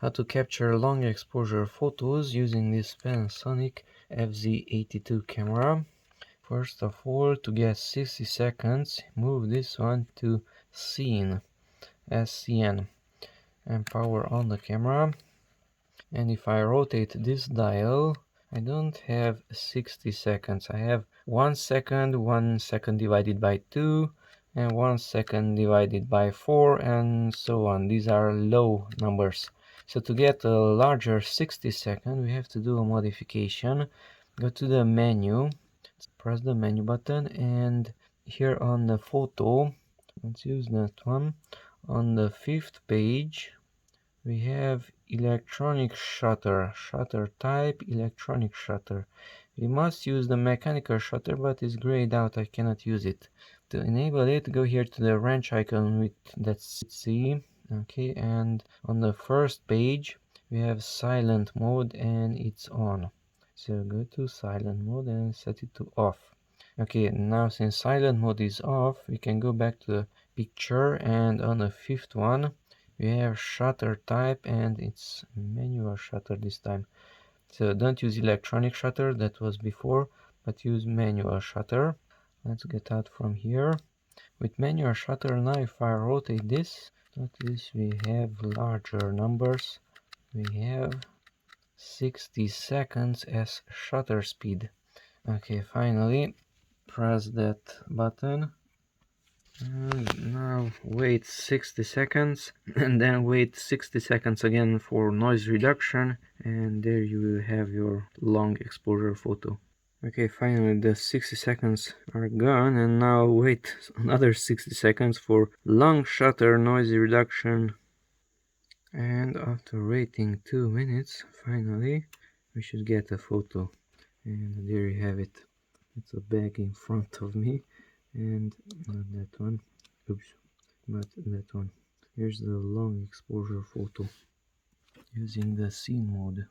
How to capture long exposure photos using this Panasonic FZ82 camera. First of all, to get 60 seconds, move this one to scene, SCN, and power on the camera. And if I rotate this dial, I don't have 60 seconds. I have 1 second, 1 second divided by 2, and 1 second divided by 4, and so on. These are low numbers. So to get a larger 60 second, we have to do a modification. Go to the menu, press the menu button, and here on the photo, let's use that one. On the 5th page, we have electronic shutter type, electronic shutter. We must use the mechanical shutter, but it's grayed out, I cannot use it. To enable it, go here to the wrench icon with that C. Okay, and on the first page we have silent mode and it's on. So go to silent mode and set it to off. Okay, now since silent mode is off, we can go back to the picture, and on the 5th one we have shutter type and it's manual shutter this time. So don't use electronic shutter, that was before, but use manual shutter. Let's get out from here. With manual shutter, now if I rotate this, notice we have larger numbers. We have 60 seconds as shutter speed. Okay, finally press that button. And now wait 60 seconds and then wait 60 seconds again for noise reduction, and there you will have your long exposure photo. Okay, finally the 60 seconds are gone, and now wait another 60 seconds for long shutter noise reduction. And after waiting 2 minutes, finally we should get a photo. And there you have it. It's a bag in front of me, and not that one, oops, but that one. Here's the long exposure photo using the scene mode.